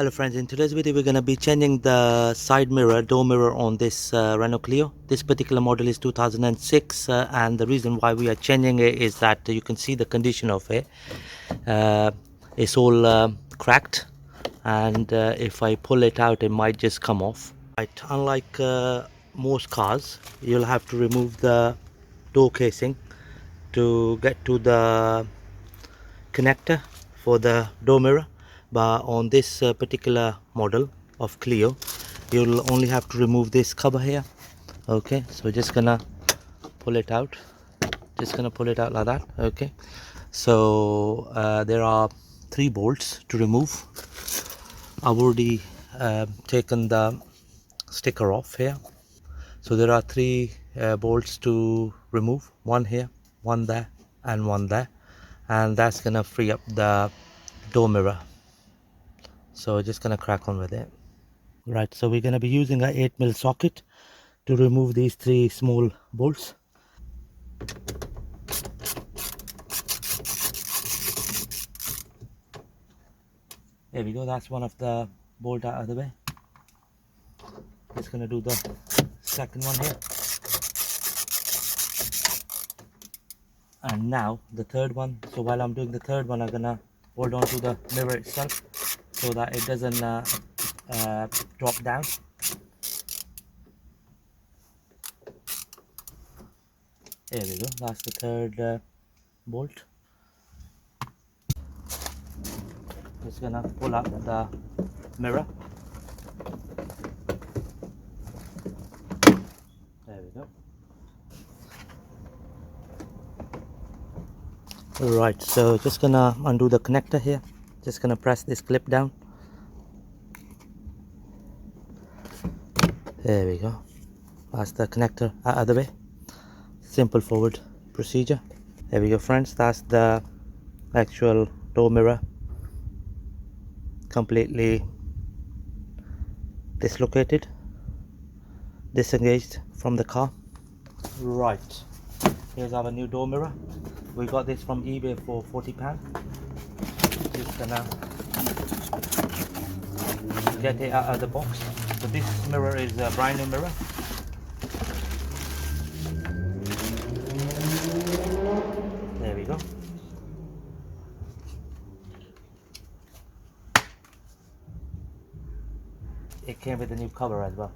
Hello friends, in today's video we're going to be changing the side mirror, door mirror on this Renault Clio. This particular model is 2006 and the reason why we are changing it is that you can see the condition of it. It's all cracked, and if I pull it out it might just come off. Right, unlike most cars, you'll have to remove the door casing to get to the connector for the door mirror, but on this particular model of Clio you'll only have to remove this cover here. Okay, so just gonna pull it out, like that. Okay, so there are 3 bolts to remove. I've already taken the sticker off here, so there are 3 bolts to remove, one here, one there and one there, and that's gonna free up the door mirror. So just gonna crack on with it. Right, so we're gonna be using a 8mm socket to remove these 3 small bolts. There we go, that's one of the bolt out of the way. Just gonna do the second one here, and now the third one. So while I'm doing the third one, I'm gonna hold on to the mirror itself so that it doesn't drop down. There we go, that's the third bolt. Just gonna pull up the mirror. There we go. Right, so just gonna undo the connector here. Just gonna press this clip down. There we go, that's the connector out of the way. Simple forward procedure. There we go friends, that's the actual door mirror completely dislocated, disengaged from the car. Right, here's our new door mirror. We got this from eBay for £40. Just gonna get it out of the box. So this mirror is a brand new mirror. There we go. It came with a new cover as well.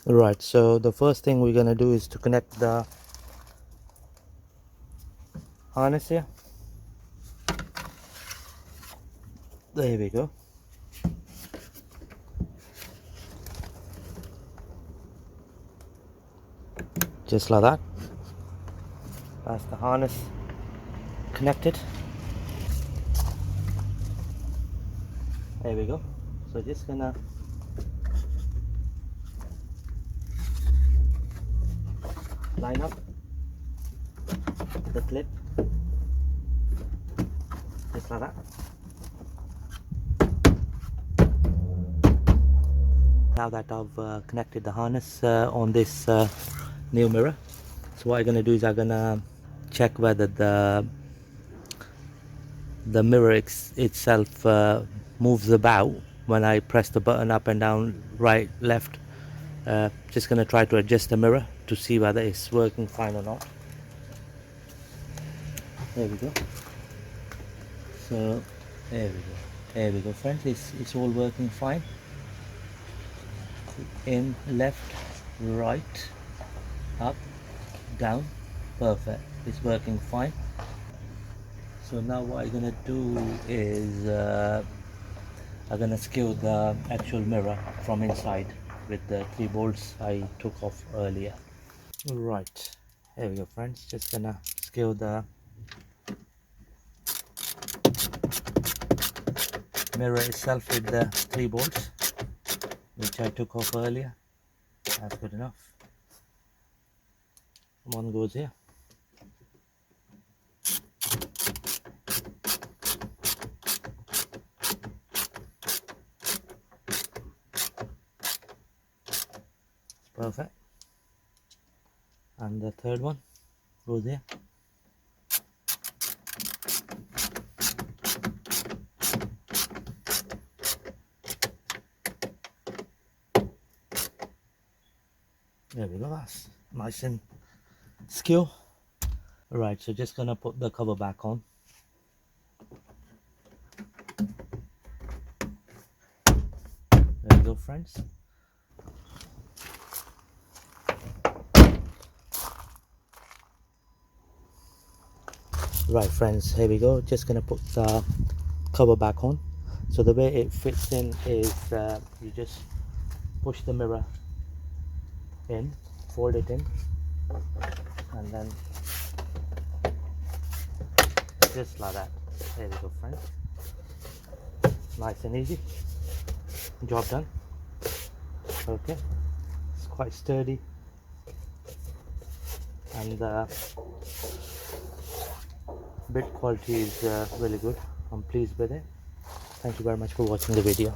Right, so the first thing we're gonna do is to connect the harness here. There we go. Just like that. That's the harness connected. There we go. So just gonna line up the clip just like that. Now that I've connected the harness on this new mirror, so what I'm gonna do is I'm gonna check whether the mirror itself moves about when I press the button up and down, right, left. Just gonna try to adjust the mirror to see whether it's working fine or not. There we go. So there we go friends, it's all working fine. In, left, right, up, down, perfect, it's working fine. So now what I'm gonna do is I'm gonna skew the actual mirror from inside with the 3 bolts I took off earlier. Right, here we go friends, just gonna skew the mirror itself with the 3 bolts which I took off earlier. That's good enough. One goes here. It's perfect. and the third one goes there. There we go, that's nice and secure. Alright, so just gonna put the cover back on. There we go, friends. Right, friends, here we go. Just gonna put the cover back on. So the way it fits in is you just push the mirror in, fold it in, and then just like that. There we go, friends. Nice and easy. Job done. Okay, it's quite sturdy, and the build quality is really good. I'm pleased with it. Thank you very much for watching the video.